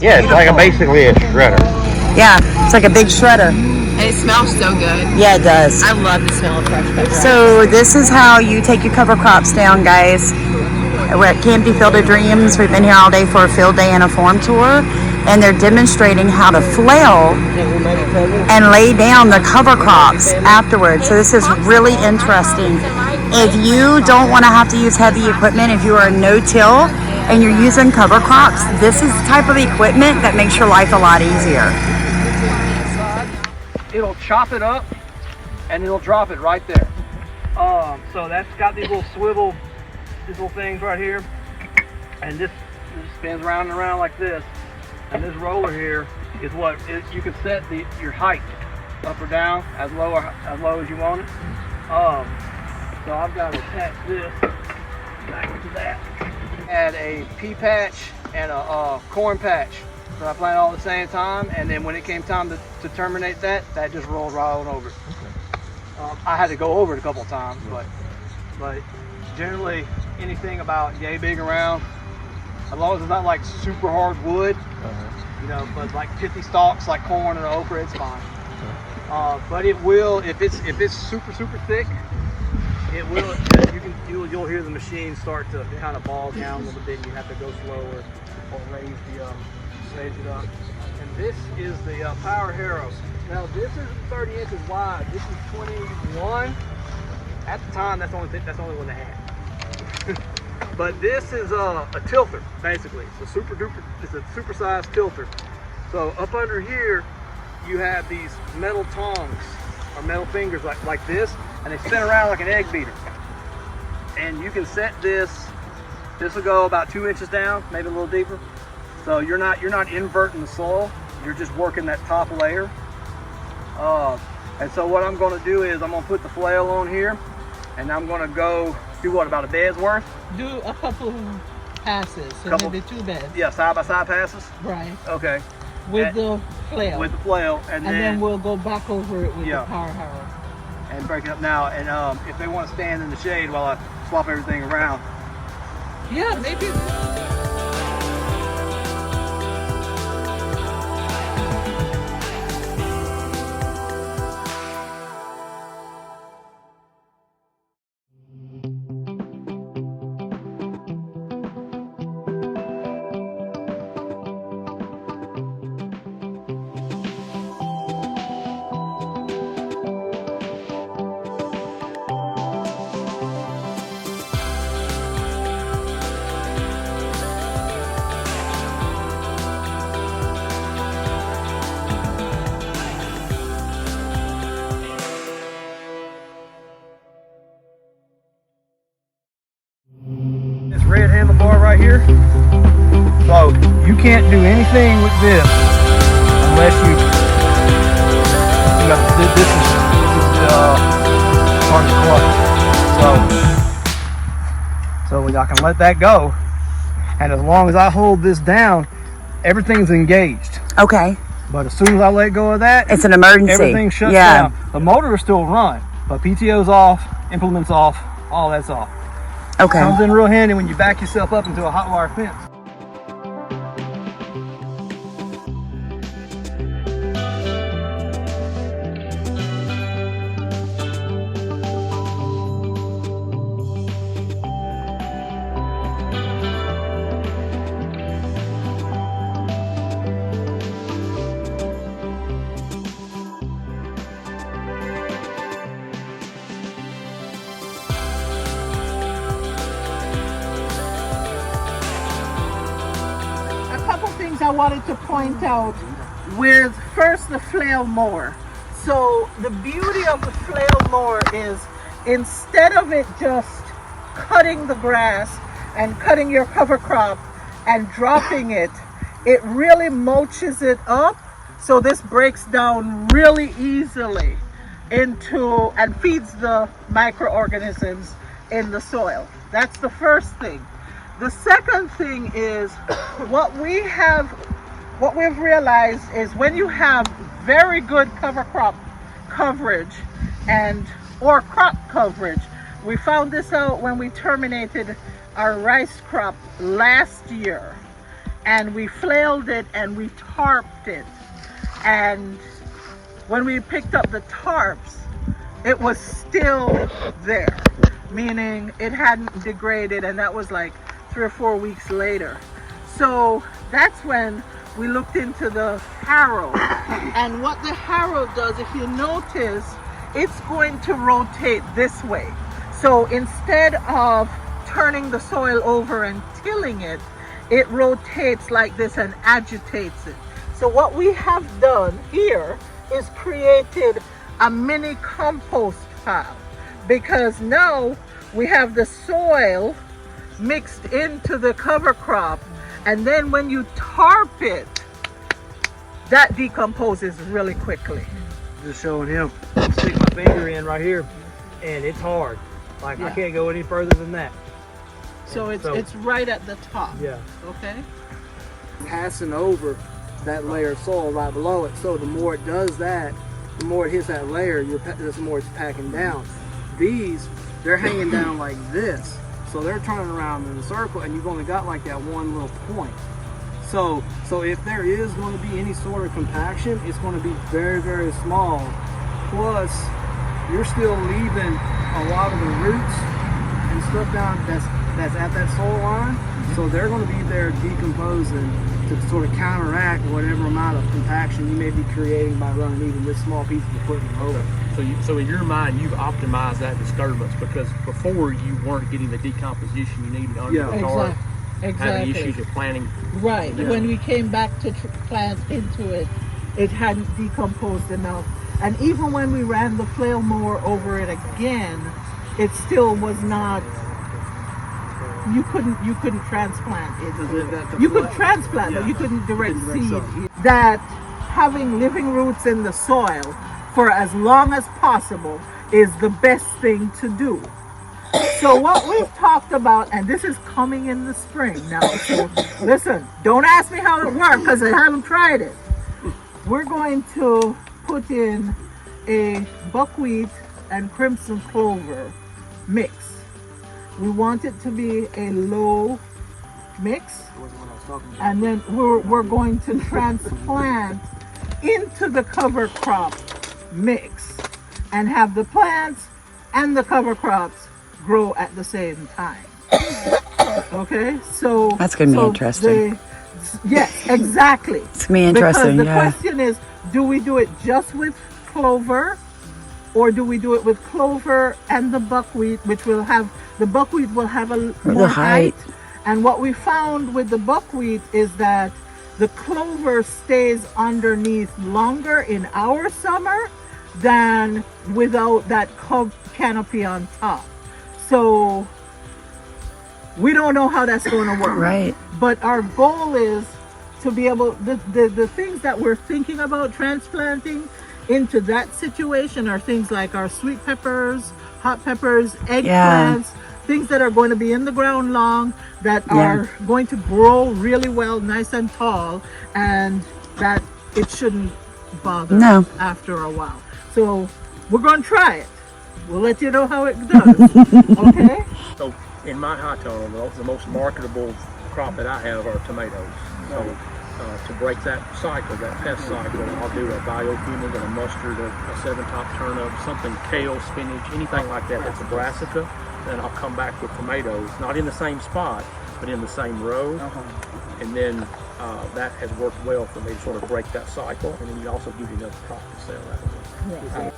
Yeah, it's like basically a shredder. Yeah, it's like a big shredder. And it smells so good. Yeah, it does. I love the smell of fresh pepper. So this is how you take your cover crops down, guys. We're at Camp Field of Dreams. We've been here all day for a field day and a farm tour, and they're demonstrating how to flail and lay down the cover crops afterwards. So this is really interesting. If you don't want to have to use heavy equipment, if you are no-till and you're using cover crops, this is the type of equipment that makes your life a lot easier. It'll chop it up and it'll drop it right there. So that's got these little swivel, these little things right here, and this spins around and around like this. And this roller here is what you can set your height up or down as low as you want it. So I've got to attach this back to that. Add a pea patch and a corn patch. So I plant all at the same time, and then when it came time to terminate that just rolled right on over. I had to go over it a couple of times, but generally anything about yay big around, as long as it's not like super hard wood, you know, but like pithy stalks like corn and okra, it's fine. But it will, if it's super thick, it will. You'll hear the machine start to kind of ball down a little bit. You have to go slower or raise it up. And this is the power harrow. Now this is 30 inches wide. This is 21. At the time, that's the only one they had. But this is a tilter, basically. It's a super sized tilter. So up under here, you have these metal tongs or metal fingers like this, and they spin around like an egg beater. And you can set this will go about 2 inches down, maybe a little deeper. So you're not inverting the soil, you're just working that top layer. And so what I'm going to do is I'm going to put the flail on here, and I'm going to go do what, about a bed's worth? Do a couple passes, so maybe 2 beds. Yeah, side by side passes? Right. Okay. With the flail. With the flail. And then we'll go back over it with the power harrow. And break it up now. And if they want to stand in the shade while I swap everything around. Yeah, maybe. Red handlebar right here. So you can't do anything with this unless this is part of the clutch. So I can let that go, and as long as I hold this down, everything's engaged. Okay. But as soon as I let go of that, it's an emergency. Everything shuts down. The motor is still run, but PTO's off, implements off, all that's off. Okay. Comes in real handy when you back yourself up into a hot wire fence. I wanted to point out with first the flail mower. So the beauty of the flail mower is instead of it just cutting the grass and cutting your cover crop and dropping it, it really mulches it up. So this breaks down really easily into and feeds the microorganisms in the soil. That's the first thing. The second thing is what we've realized is when you have very good cover crop coverage or crop coverage. We found this out when we terminated our rice crop last year. and we flailed it and we tarped it. And when we picked up the tarps, it was still there, meaning it hadn't degraded, and that was like 3 or 4 weeks later. So that's when we looked into the harrow. And what the harrow does, if you notice, it's going to rotate this way. So instead of turning the soil over and tilling it, it rotates like this and agitates it. So what we have done here is created a mini compost pile, because now we have the soil mixed into the cover crop, and then when you tarp it, that decomposes really quickly. Just showing him. I stick my finger in right here, and it's hard. Like I can't go any further than that. So it's right at the top. Yeah. Okay. Passing over that layer of soil right below it. So the more it does that, the more it hits that layer, the more it's packing down. These, they're hanging down like this. So they're turning around in a circle, and you've only got like that one little point. So if there is going to be any sort of compaction, it's going to be very, very small. Plus, you're still leaving a lot of the roots and stuff down that's at that soil line. So they're going to be there decomposing to sort of counteract whatever amount of compaction you may be creating by running even this small piece of equipment over. So in your mind, you've optimized that disturbance, because before you weren't getting the decomposition you needed under the tarp, having issues of planting. Right. Yeah. When we came back to plant into it, it hadn't decomposed enough. And even when we ran the flail mower over it again, it still was not. You couldn't transplant it. You could transplant, but you couldn't direct seed. That having living roots in the soil for as long as possible is the best thing to do. So what we've talked about, and this is coming in the spring now, so listen, don't ask me how it worked because I haven't tried it. We're going to put in a buckwheat and crimson clover mix. We want it to be a low mix, and then we're going to transplant into the cover crop mix and have the plants and the cover crops grow at the same time. Okay, so that's gonna be interesting. Yes, exactly. It's gonna be interesting. Because the question is, do we do it just with clover, or do we do it with clover and the buckwheat, which will have the buckwheat will have a more height? And what we found with the buckwheat is that the clover stays underneath longer in our summer than without that canopy on top. So we don't know how that's going to work. Right. But our goal is to be able, the things that we're thinking about transplanting into that situation are things like our sweet peppers, hot peppers, eggplants, things that are going to be in the ground long, that are going to grow really well, nice and tall, and that it shouldn't bother after a while. So we're going to try it. We'll let you know how it does. Okay? So in my high tunnel, the most marketable crop that I have are tomatoes. So to break that cycle, that pest cycle, I'll do a biofumic and a mustard, a 7-top turnip, something kale, spinach, anything like that that's a brassica. Then I'll come back with tomatoes, not in the same spot, but in the same row. And then that has worked well for me to sort of break that cycle. And then you also give you another crop to sell that way.